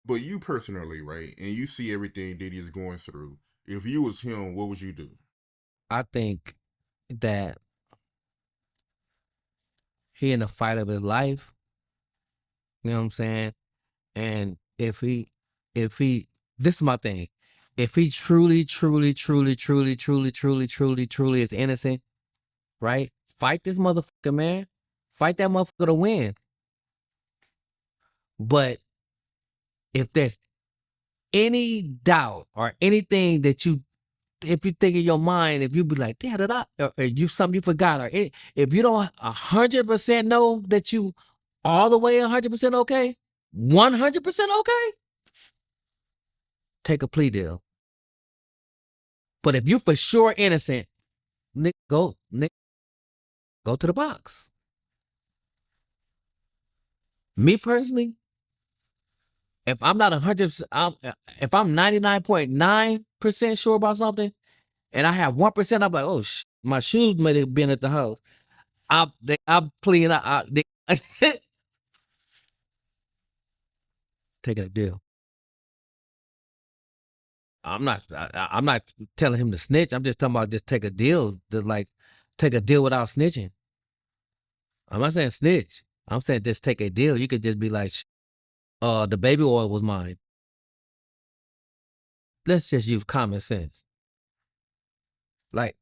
But you personally, right? And you see everything Diddy is going through. If you was him, what would you do? I think that he in the fight of his life. You know what I'm saying? And if he, this is my thing. If he truly is innocent, right? Fight this motherfucker, man. Fight that motherfucker to win. But if there's any doubt or anything that if you think in your mind, if you be like, da da da, or you something you forgot, or if you don't 100% know that you all the way 100% okay, 100% okay, take a plea deal. But if you for sure innocent, Nick, go to the box. Me personally, if I'm not 100, if I'm 99.9% sure about something, and I have 1%, I'm like, oh, my shoes might have been at the house. I'm pleading out. Taking a deal. I'm not telling him to snitch. I'm just talking about just take a deal. To like take a deal without snitching. I'm not saying snitch. I'm saying just take a deal. You could just be like, the baby oil was mine. Let's just use common sense. Like,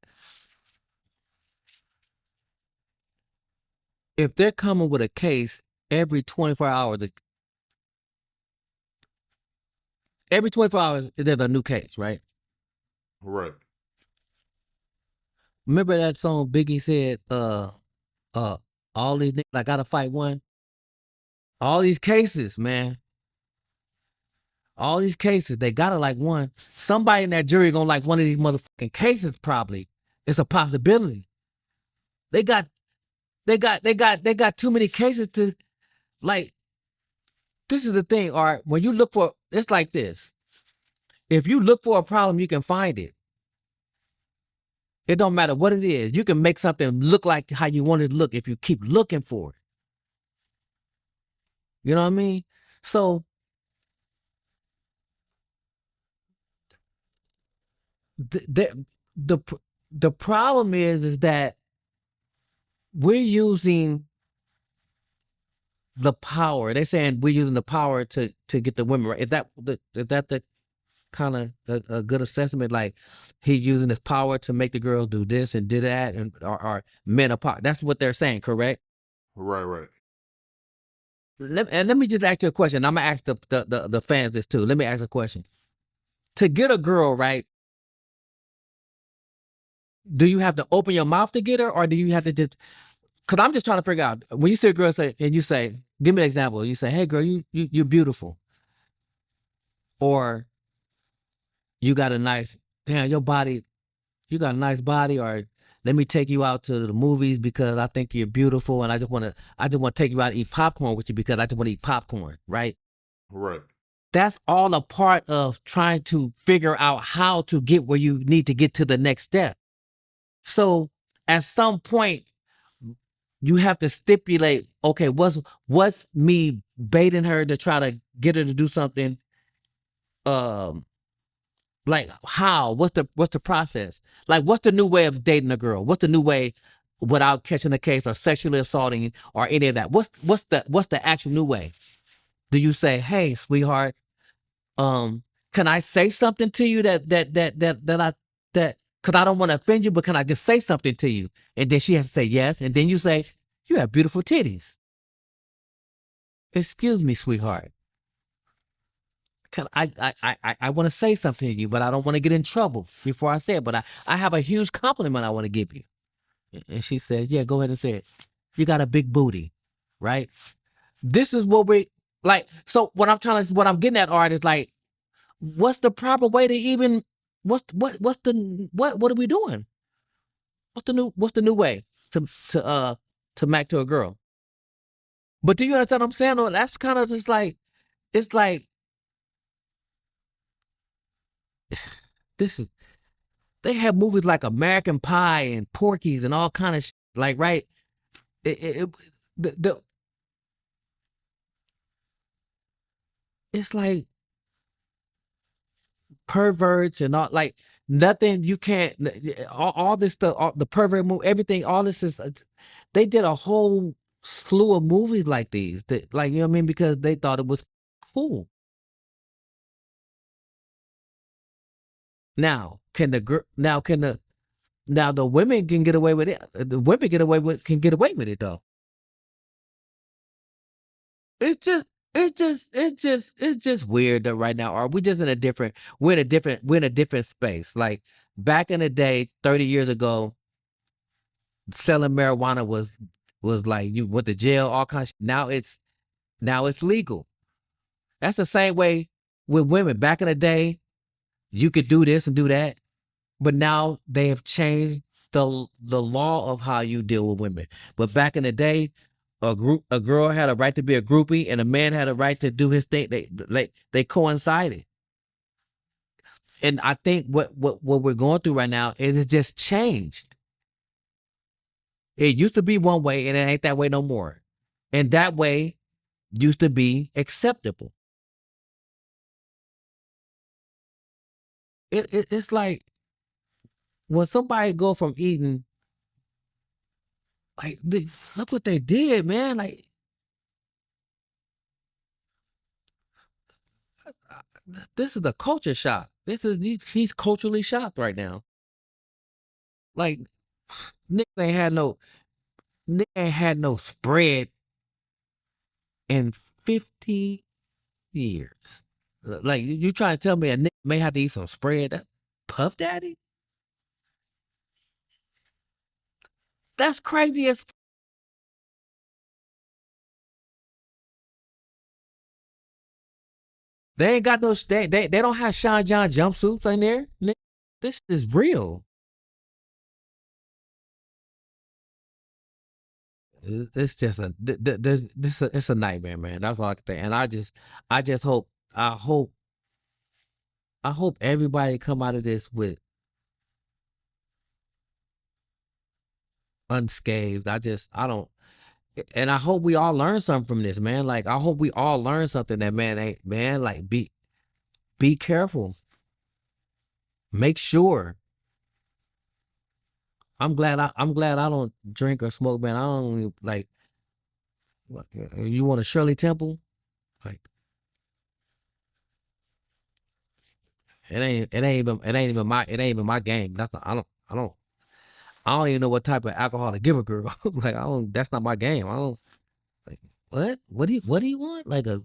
if they're coming with a case every 24 hours, every 24 hours, there's a new case, right? Right. Remember that song Biggie said, uh, all these niggas, I gotta fight one? All these cases, man. All these cases, they gotta like one. Somebody in that jury gonna like one of these motherfucking cases, probably. It's a possibility. They got too many cases to like. This is the thing, all right. When you look for, it's like this. If you look for a problem, you can find it. It don't matter what it is. You can make something look like how you want it to look if you keep looking for it. You know what I mean? So the the problem is that we're using the power. They're saying we're using the power to get the women right. Is that the kind of a good assessment? Like he using his power to make the girls do this and did that, and or men apart. That's what they're saying, correct? Right, right. Let me just ask you a question. I'm gonna ask the fans this too. Let me ask a question. To get a girl right, do you have to open your mouth to get her, or do you have to just? Because I'm just trying to figure out when you see a girl say, and you say, give me an example. You say, hey girl, you're beautiful, or you got a nice, damn, your body, you got a nice body, or let me take you out to the movies because I think you're beautiful, and I just want to take you out and eat popcorn with you because I just want to eat popcorn, right? Right. That's all a part of trying to figure out how to get where you need to get to the next step. So at some point, you have to stipulate, okay, what's me baiting her to try to get her to do something? Like how? What's the process? Like what's the new way of dating a girl? What's the new way without catching a case or sexually assaulting or any of that? What's the actual new way? Do you say, hey, sweetheart, can I say something to you that because I don't want to offend you, but can I just say something to you? And then she has to say yes, and then you say, you have beautiful titties. Excuse me, sweetheart. Can I want to say something to you, but I don't want to get in trouble before I say it. But I have a huge compliment I want to give you. And she says, yeah, go ahead and say it. You got a big booty, right? This is what we like. So what I'm getting at, Art, is like, what's the proper way to even what are we doing? What's the new way to mac to a girl? But do you understand what I'm saying? Or that's kind of just like it's like this is they have movies like American Pie and Porky's and all kind of like right. It the it's like perverts and all, like nothing you can't, all this stuff, all, the pervert move, everything, all this is, they did a whole slew of movies like these, that, like, you know what I mean, because they thought it was cool. Now, can the girl, now the women can get away with it. The women can get away with it though. It's just it's just weird that right now, are we just in a different, we're in a different space. Like back in the day, 30 years ago, selling marijuana was like you went to jail, all kinds of, now it's legal. That's the same way with women. Back in the day, you could do this and do that, but now they have changed the law of how you deal with women. But back in the day, a girl had a right to be a groupie, and a man had a right to do his thing. They coincided, and I think what we're going through right now is it just changed. It used to be one way, and it ain't that way no more. And that way used to be acceptable. It's like when somebody go from eating, like, look what they did, man. Like, this is a culture shock. He's culturally shocked right now. Like, Nick ain't had no spread in 50 years. Like, you trying to tell me a nigga may have to eat some spread? That Puff Daddy? That's crazy as. They ain't got no, they don't have Sean John jumpsuits in there. This is real. It's just it's a nightmare, man. That's all I can think. And I just hope, I hope everybody come out of this with unscathed. I don't, and I hope we all learn something from this, man. Like, I hope we all learn something that, man, like, be careful. Make sure. I'm glad I don't drink or smoke, man. I don't even, like, you want a Shirley Temple? Like, it ain't even my game. That's not, I don't even know what type of alcohol to give a girl. Like, that's not my game. I don't, like, what do you want? Like a